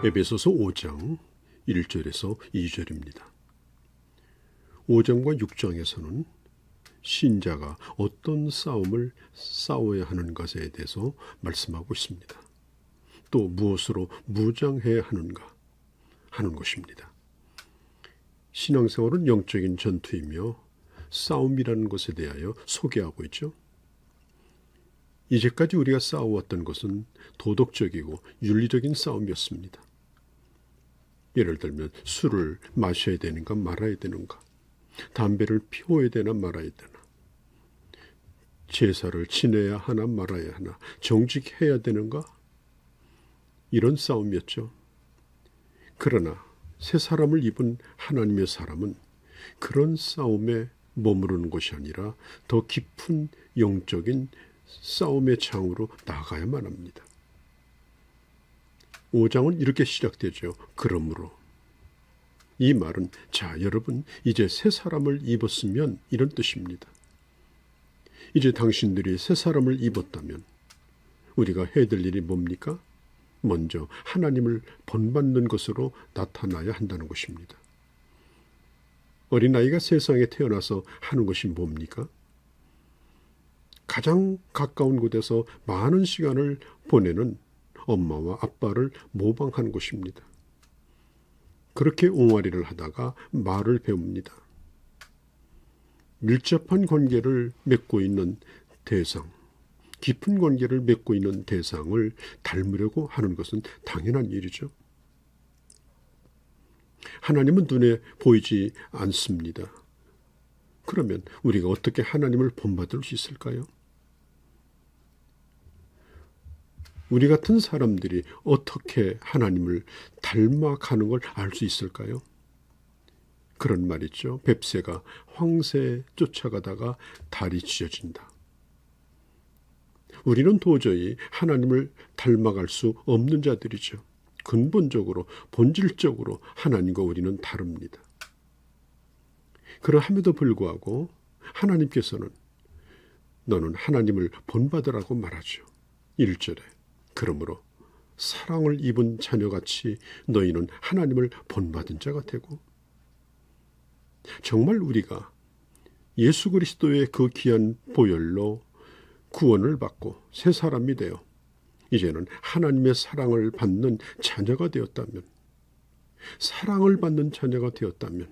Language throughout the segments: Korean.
에베소서 5장 1절에서 2절입니다. 5장과 6장에서는 신자가 어떤 싸움을 싸워야 하는 것에 대해서 말씀하고 있습니다. 또 무엇으로 무장해야 하는가 하는 것입니다. 신앙생활은 영적인 전투이며 싸움이라는 것에 대하여 소개하고 있죠. 이제까지 우리가 싸워왔던 것은 도덕적이고 윤리적인 싸움이었습니다. 예를 들면 술을 마셔야 되는가 말아야 되는가, 담배를 피워야 되나 말아야 되나, 제사를 지내야 하나 말아야 하나, 정직해야 되는가, 이런 싸움이었죠. 그러나 새 사람을 입은 하나님의 사람은 그런 싸움에 머무르는 것이 아니라 더 깊은 영적인 싸움의 장으로 나가야만 합니다. 5장은 이렇게 시작되죠. 그러므로. 이 말은 자 여러분 이제 새 사람을 입었으면 이런 뜻입니다. 이제 당신들이 새 사람을 입었다면 우리가 해야 될 일이 뭡니까? 먼저 하나님을 본받는 것으로 나타나야 한다는 것입니다. 어린아이가 세상에 태어나서 하는 것이 뭡니까? 가장 가까운 곳에서 많은 시간을 보내는 엄마와 아빠를 모방하는 것입니다. 그렇게 옹알이를 하다가 말을 배웁니다. 밀접한 관계를 맺고 있는 대상, 깊은 관계를 맺고 있는 대상을 닮으려고 하는 것은 당연한 일이죠. 하나님은 눈에 보이지 않습니다. 그러면 우리가 어떻게 하나님을 본받을 수 있을까요? 우리 같은 사람들이 어떻게 하나님을 닮아가는 걸 알 수 있을까요? 그런 말 있죠. 뱁새가 황새에 쫓아가다가 다리 찢어진다. 우리는 도저히 하나님을 닮아갈 수 없는 자들이죠. 근본적으로 본질적으로 하나님과 우리는 다릅니다. 그러함에도 불구하고 하나님께서는 너는 하나님을 본받으라고 말하죠. 1절에 그러므로 사랑을 입은 자녀같이 너희는 하나님을 본받은 자가 되고, 정말 우리가 예수 그리스도의 그 귀한 보혈로 구원을 받고 새 사람이 되어 이제는 하나님의 사랑을 받는 자녀가 되었다면, 사랑을 받는 자녀가 되었다면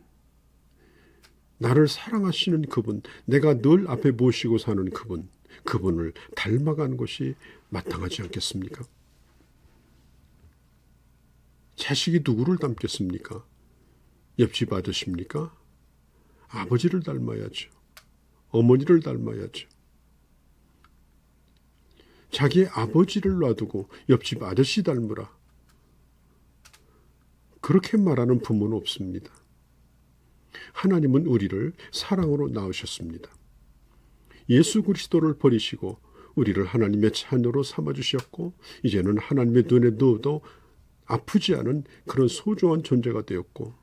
나를 사랑하시는 그분, 내가 늘 앞에 모시고 사는 그분을 닮아가는 것이 마땅하지 않겠습니까? 자식이 누구를 닮겠습니까? 옆집 아저씨입니까? 아버지를 닮아야죠. 어머니를 닮아야죠. 자기의 아버지를 놔두고 옆집 아저씨 닮으라, 그렇게 말하는 부모는 없습니다. 하나님은 우리를 사랑으로 낳으셨습니다. 예수 그리스도를 버리시고 우리를 하나님의 자녀로 삼아주셨고, 이제는 하나님의 눈에 넣어도 아프지 않은 그런 소중한 존재가 되었고,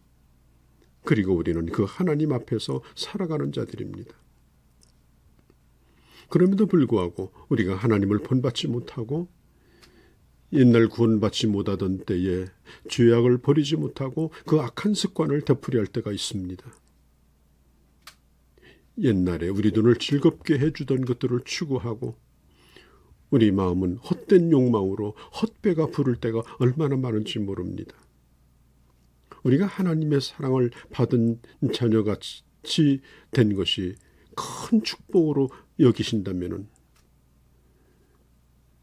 그리고 우리는 그 하나님 앞에서 살아가는 자들입니다. 그럼에도 불구하고 우리가 하나님을 본받지 못하고 옛날 구원받지 못하던 때에 죄악을 버리지 못하고 그 악한 습관을 되풀이할 때가 있습니다. 옛날에 우리 눈을 즐겁게 해주던 것들을 추구하고 우리 마음은 헛된 욕망으로 헛배가 부를 때가 얼마나 많은지 모릅니다. 우리가 하나님의 사랑을 받은 자녀같이 된 것이 큰 축복으로 여기신다면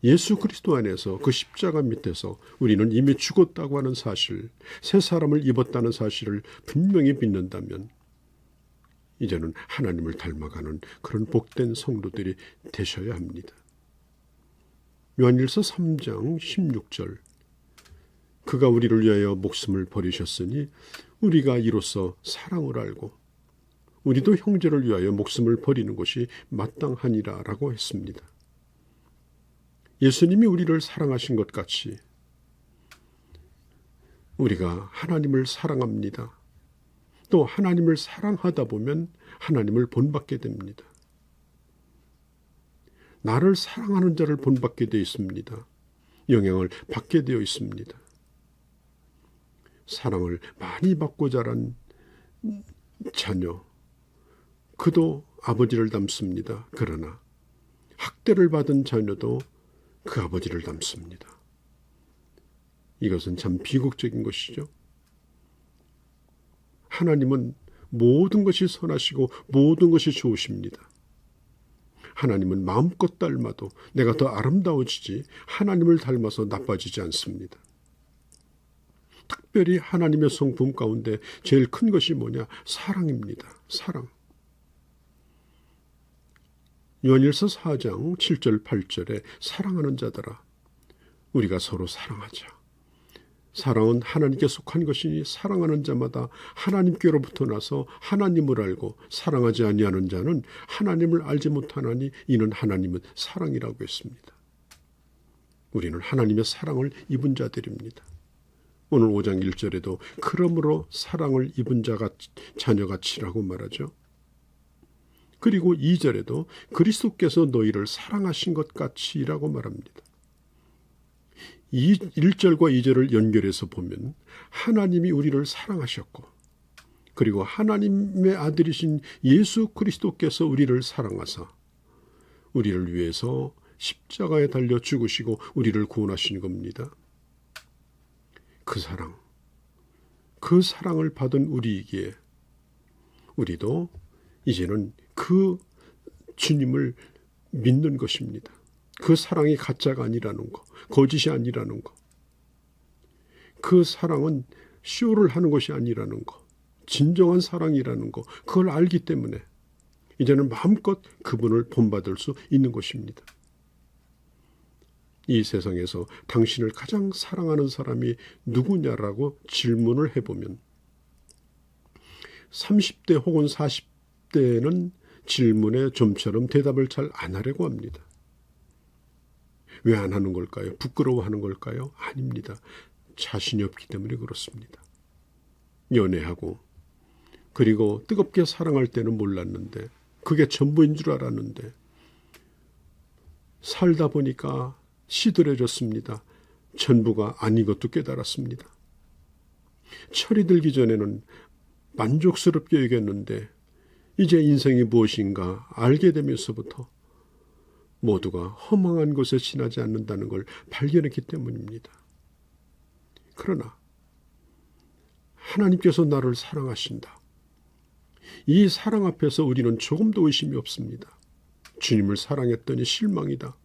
예수 그리스도 안에서 그 십자가 밑에서 우리는 이미 죽었다고 하는 사실, 새 사람을 입었다는 사실을 분명히 믿는다면 이제는 하나님을 닮아가는 그런 복된 성도들이 되셔야 합니다. 요한일서 3장 16절 그가 우리를 위하여 목숨을 버리셨으니 우리가 이로써 사랑을 알고 우리도 형제를 위하여 목숨을 버리는 것이 마땅하니라 라고 했습니다. 예수님이 우리를 사랑하신 것 같이 우리가 하나님을 사랑합니다. 또 하나님을 사랑하다 보면 하나님을 본받게 됩니다. 나를 사랑하는 자를 본받게 되어 있습니다. 영향을 받게 되어 있습니다. 사랑을 많이 받고 자란 자녀, 그도 아버지를 닮습니다. 그러나 학대를 받은 자녀도 그 아버지를 닮습니다. 이것은 참 비극적인 것이죠. 하나님은 모든 것이 선하시고 모든 것이 좋으십니다. 하나님은 마음껏 닮아도 내가 더 아름다워지지 하나님을 닮아서 나빠지지 않습니다. 특별히 하나님의 성품 가운데 제일 큰 것이 뭐냐? 사랑입니다. 사랑. 요한일서 4장 7절 8절에 사랑하는 자들아 우리가 서로 사랑하자. 사랑은 하나님께 속한 것이니 사랑하는 자마다 하나님께로부터 나서 하나님을 알고 사랑하지 아니하는 자는 하나님을 알지 못하나니 이는 하나님은 사랑이라고 했습니다. 우리는 하나님의 사랑을 입은 자들입니다. 오늘 5장 1절에도 그러므로 사랑을 입은 자녀같이라고 말하죠. 그리고 2절에도 그리스도께서 너희를 사랑하신 것 같이라고 말합니다. 1절과 2절을 연결해서 보면 하나님이 우리를 사랑하셨고 그리고 하나님의 아들이신 예수 그리스도께서 우리를 사랑하사 우리를 위해서 십자가에 달려 죽으시고 우리를 구원하신 겁니다. 그 사랑을 받은 우리이기에 우리도 이제는 그 주님을 믿는 것입니다. 그 사랑이 가짜가 아니라는 거, 거짓이 아니라는 거. 그 사랑은 쇼를 하는 것이 아니라는 거, 진정한 사랑이라는 거, 그걸 알기 때문에 이제는 마음껏 그분을 본받을 수 있는 것입니다. 이 세상에서 당신을 가장 사랑하는 사람이 누구냐라고 질문을 해보면 30대 혹은 40대는 질문에 좀처럼 대답을 잘 안 하려고 합니다. 왜 안 하는 걸까요? 부끄러워하는 걸까요? 아닙니다. 자신이 없기 때문에 그렇습니다. 연애하고 그리고 뜨겁게 사랑할 때는 몰랐는데 그게 전부인 줄 알았는데 살다 보니까 시들해졌습니다. 전부가 아닌 것도 깨달았습니다. 철이 들기 전에는 만족스럽게 여겼는데 이제 인생이 무엇인가 알게 되면서부터 모두가 허망한 것에 지나지 않는다는 걸 발견했기 때문입니다. 그러나 하나님께서 나를 사랑하신다. 이 사랑 앞에서 우리는 조금도 의심이 없습니다. 주님을 사랑했더니 실망이다.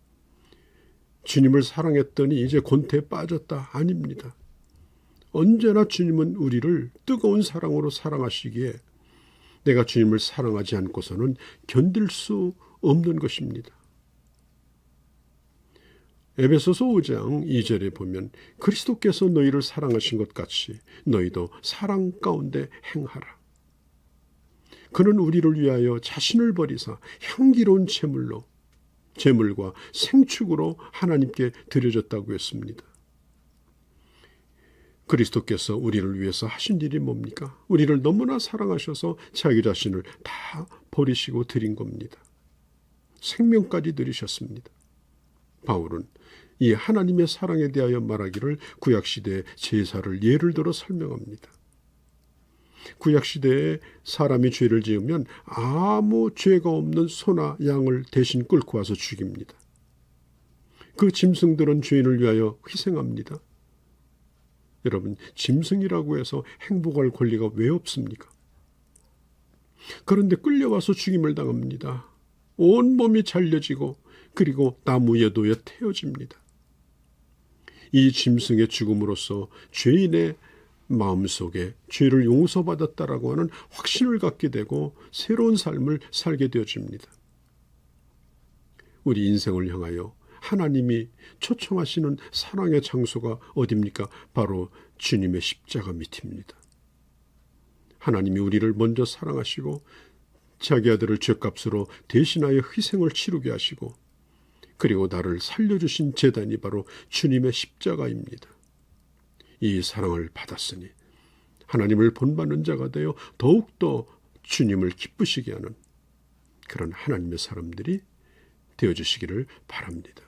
주님을 사랑했더니 이제 곤태에 빠졌다. 아닙니다. 언제나 주님은 우리를 뜨거운 사랑으로 사랑하시기에 내가 주님을 사랑하지 않고서는 견딜 수 없는 것입니다. 에베소서 5장 2절에 보면 그리스도께서 너희를 사랑하신 것 같이 너희도 사랑 가운데 행하라. 그는 우리를 위하여 자신을 버리사 향기로운 제물과 생축으로 하나님께 드려졌다고 했습니다. 그리스도께서 우리를 위해서 하신 일이 뭡니까? 우리를 너무나 사랑하셔서 자기 자신을 다 버리시고 드린 겁니다. 생명까지 드리셨습니다. 바울은 이 하나님의 사랑에 대하여 말하기를 구약시대의 제사를 예를 들어 설명합니다. 구약시대에 사람이 죄를 지으면 아무 죄가 없는 소나 양을 대신 끌고 와서 죽입니다. 그 짐승들은 죄인을 위하여 희생합니다. 여러분, 짐승이라고 해서 행복할 권리가 왜 없습니까? 그런데 끌려와서 죽임을 당합니다. 온몸이 잘려지고 그리고 나무에 놓여 태워집니다. 이 짐승의 죽음으로써 죄인의 마음속에 죄를 용서받았다라고 하는 확신을 갖게 되고 새로운 삶을 살게 되어집니다. 우리 인생을 향하여 하나님이 초청하시는 사랑의 장소가 어디입니까? 바로 주님의 십자가 밑입니다. 하나님이 우리를 먼저 사랑하시고 자기 아들을 죄값으로 대신하여 희생을 치르게 하시고 그리고 나를 살려주신 제단이 바로 주님의 십자가입니다. 이 사랑을 받았으니 하나님을 본받는 자가 되어 더욱더 주님을 기쁘시게 하는 그런 하나님의 사람들이 되어주시기를 바랍니다.